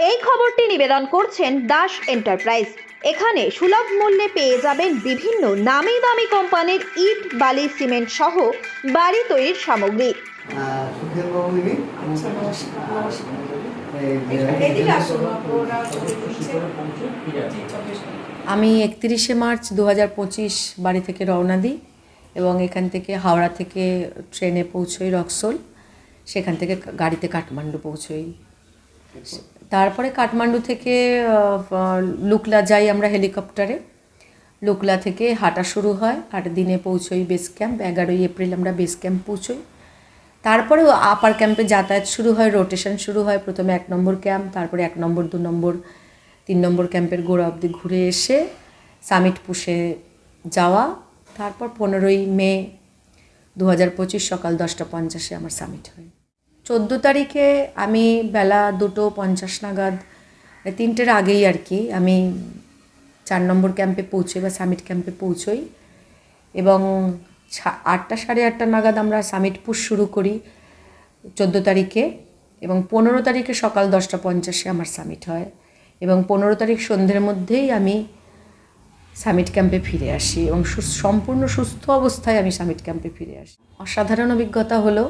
এই খবরটি নিবেদন করছেন দাস এন্টারপ্রাইজ। এখানে সুলভ মূল্যে পেয়ে যাবেন বিভিন্ন নামি দামি কোম্পানির ইট, বালি, সিমেন্ট সহ বাড়ি তৈরির সামগ্রী। আমি 31শে মার্চ 2025 বাড়ি থেকে রওনা দিই এবং এখান থেকে হাওড়া থেকে ট্রেনে পৌঁছোই রক্সোল, সেখান থেকে গাড়িতে কাঠমান্ডু পৌঁছোই। তারপরে কাঠমান্ডু থেকে লুকলা যাই আমরা হেলিকপ্টারে। লুকলা থেকে হাঁটা শুরু হয়, 8 দিনে পৌঁছোই বেস ক্যাম্প। 11ই এপ্রিল আমরা বেস ক্যাম্প পৌঁছোই। তারপরে আপার ক্যাম্পে যাতায়াত শুরু হয়, রোটেশন শুরু হয়। প্রথমে 1 নম্বর ক্যাম্প, তারপরে 1 নম্বর, 2 নম্বর, 3 নম্বর ক্যাম্পের গোড়া অবধি ঘুরে এসে সামিট পুষে যাওয়া। তারপর 15ই মে 2025 সকাল 10:50 আমার সামিট হয়। 14 তারিখে আমি বেলা 2:50 নাগাদ, 3টের আগেই আর কি, আমি 4 নম্বর ক্যাম্পে পৌঁছোই বা সামিট ক্যাম্পে পৌঁছোই এবং 8টা সাড়ে 8টা নাগাদ আমরা সামিট পুশ শুরু করি 14 তারিখে এবং 15 তারিখে সকাল 10:50 আমার সামিট হয় এবং 15 তারিখ সন্ধ্যের মধ্যেই আমি সামিট ক্যাম্পে ফিরে আসি এবং সম্পূর্ণ সুস্থ অবস্থায় আমি সামিট ক্যাম্পে ফিরে আসি। অসাধারণ অভিজ্ঞতা হলো।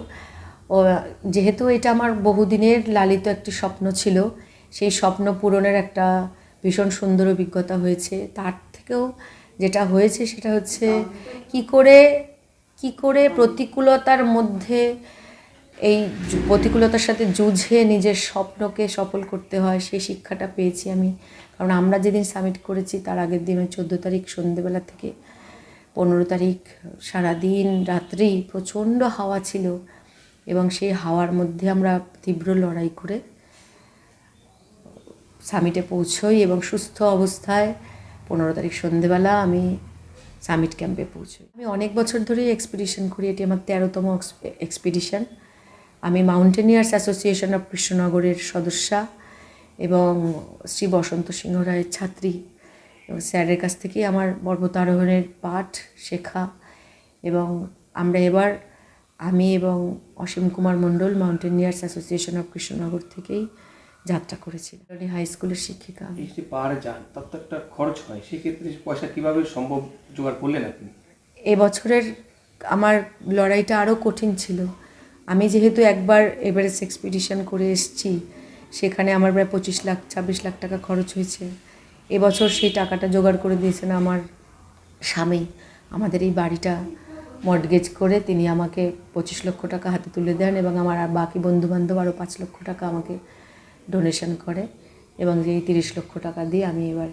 যেহেতু এটা আমার বহুদিনের লালিত একটি স্বপ্ন ছিল, সেই স্বপ্ন পূরণের একটা ভীষণ সুন্দর অভিজ্ঞতা হয়েছে। তার থেকেও যেটা হয়েছে সেটা হচ্ছে কি করে প্রতিকূলতার মধ্যে, এই প্রতিকূলতার সাথে যুঝে নিজের স্বপ্নকে সফল করতে হয়, সেই শিক্ষাটা পেয়েছি আমি। কারণ আমরা যেদিন সামিট করেছি তার আগের দিন 14 তারিখ সন্ধ্যেবেলা থেকে 15 তারিখ সারাদিন রাত্রি প্রচণ্ড হাওয়া ছিল এবং সেই হাওয়ার মধ্যে আমরা তীব্র লড়াই করে সামিটে পৌঁছোই এবং সুস্থ অবস্থায় 15 তারিখ সন্ধ্যেবেলা আমি সামিট ক্যাম্পে পৌঁছোই। আমি অনেক বছর ধরেই এক্সপিডিশন করি, এটি আমার 13তম এক্সপিডিশন। আমি মাউন্টেনিয়ার্স অ্যাসোসিয়েশন অফ কৃষ্ণনগরের সদস্যা এবং শ্রী বসন্ত সিংহ রায়ের ছাত্রী এবং স্যারের কাছ থেকেই আমার পর্বতারোহণের পাঠ শেখা এবং আমি এবং Asim Kumar Mondal mountaineers association of Krishnanagar থেকেই যাত্রা করেছিলাম। হাই স্কুলের শিক্ষিকা। এই পাহাড়ে যান, তার তো একটা খরচ হয়, সেক্ষেত্রে পয়সা কীভাবে সম্ভব জোগাড় করলেন আপনি? এবছরের আমার লড়াইটা আরও কঠিন ছিল। আমি যেহেতু একবার এভারেস্ট এক্সপিডিশন করে এসেছি, সেখানে আমার প্রায় 25-26 লাখ টাকা খরচ হয়েছে। এবছর সেই টাকাটা জোগাড় করে দিয়েছেন আমার স্বামী। আমাদের এই বাড়িটা মর্টগেজ করে তিনি আমাকে 25 লক্ষ টাকা হাতে তুলে দেন এবং আমার আর বাকি বন্ধুবান্ধব আরও 5 লক্ষ টাকা আমাকে ডোনেশন করে এবং এই 30 লক্ষ টাকা দিয়ে আমি এবার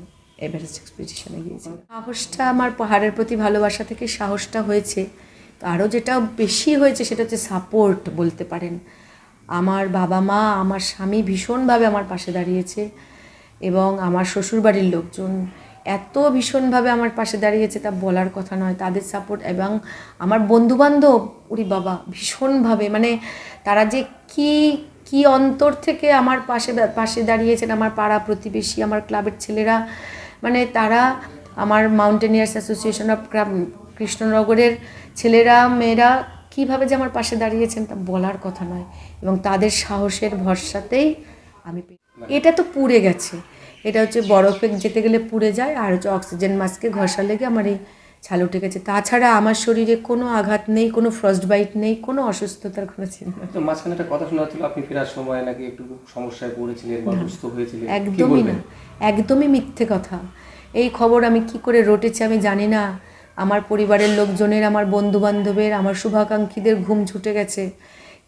এভারেস্ট এক্সপিডিশনে গিয়েছি। সাহসটা আমার পাহাড়ের প্রতি ভালোবাসা থেকে সাহসটা হয়েছে। তো আরও যেটা বেশি হয়েছে সেটা হচ্ছে সাপোর্ট বলতে পারেন। আমার বাবা মা, আমার স্বামী ভীষণভাবে আমার পাশে দাঁড়িয়েছে এবং আমার শ্বশুরবাড়ির লোকজন এত ভীষণভাবে আমার পাশে দাঁড়িয়েছে তা বলার কথা নয়। তাদের সাপোর্ট এবং আমার বন্ধুবান্ধব, উরি বাবা, ভীষণভাবে, মানে তারা যে কি অন্তর থেকে আমার পাশে দাঁড়িয়েছেন। আমার পাড়া প্রতিবেশী, আমার ক্লাবের ছেলেরা, মানে তারা আমার মাউন্টেনিয়ার্স অ্যাসোসিয়েশন অফ কৃষ্ণনগরের ছেলেরা মেয়েরা কীভাবে যে আমার পাশে দাঁড়িয়েছেন তা বলার কথা নয় এবং তাদের সাহসের ভরসাতেই আমি এটা তো পুড়ে গেছে। এটা হচ্ছে বরফে যেতে গেলে পুড়ে যায়, আর হচ্ছে অক্সিজেন মাস্কে ঘষা লেগে আমার এই ছাল উঠে গেছে। তাছাড়া আমার শরীরে কোনো আঘাত নেই, কোনো ফ্রস্ট বাইট নেই, কোনো অসুস্থতার কোনো চিহ্ন। তো মাঝখানে একটা কথা শোনা ছিল আপনি ফেরার সময় নাকি একটু সমস্যায় পড়েছিলেন বা অসুস্থ হয়েছিলেন। একদমই না, একদমই মিথ্যে কথা। এই খবর আমি কি করে রটেছে আমি জানি না। আমার পরিবারের লোকজনের, আমার বন্ধুবান্ধবের, আমার শুভাকাঙ্ক্ষীদের ঘুম ছুটে গেছে,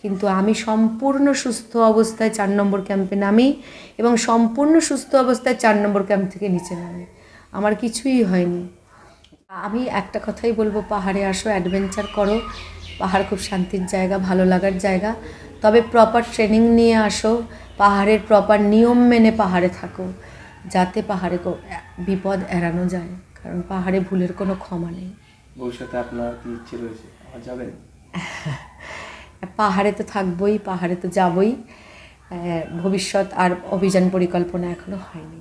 কিন্তু আমি সম্পূর্ণ সুস্থ অবস্থায় 4 নম্বর ক্যাম্পে নামি এবং সম্পূর্ণ সুস্থ অবস্থায় 4 নম্বর ক্যাম্প থেকে নিচে নামি। আমার কিছুই হয়নি। আমি একটা কথাই বলবো, পাহাড়ে আসো, অ্যাডভেঞ্চার করো। পাহাড় খুব শান্তির জায়গা, ভালো লাগার জায়গা, তবে প্রপার ট্রেনিং নিয়ে আসো, পাহাড়ের প্রপার নিয়ম মেনে পাহাড়ে থাকো, যাতে পাহাড়ে বিপদ এড়ানো যায়, কারণ পাহাড়ে ভুলের কোনো ক্ষমা নেই। ভবিষ্যতে আপনার কি ইচ্ছে রয়েছে, যাবেন? পাহাড়ে তো থাকবোই, পাহাড়ে তো যাবই। ভবিষ্যৎ আর অভিযান পরিকল্পনা এখনো হয়নি।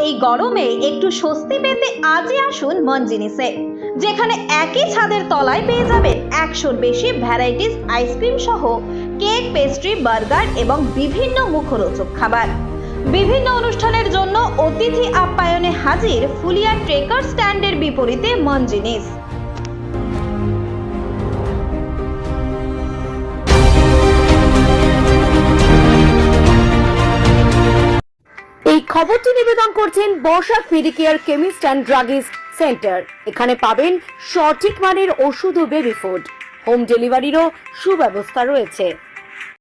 এই গরমে একটু স্বস্তি পেতে আজই আসুন মনজিনিসে, যেখানে একই ছাদের তলায় পেয়ে যাবেন 100-র বেশি ভ্যারাইটিস আইসক্রিম সহ কেক, পেস্ট্রি, বার্গার এবং বিভিন্ন মুখরোচক খাবার। বিভিন্ন অনুষ্ঠানের জন্য অতিথি আপ্যায়নে হাজির ফুলিয়া ট্রেকার স্ট্যান্ডের বিপরীতে মঞ্জিনিস। এই খবরটি নিবেদন করছেন বর্ষাক Medicare chemist and druggist centre. এখানে পাবেন সঠিক মানের ওষুধ ও বেবি ফুড। হোম ডেলিভারিরও সুব্যবস্থা রয়েছে।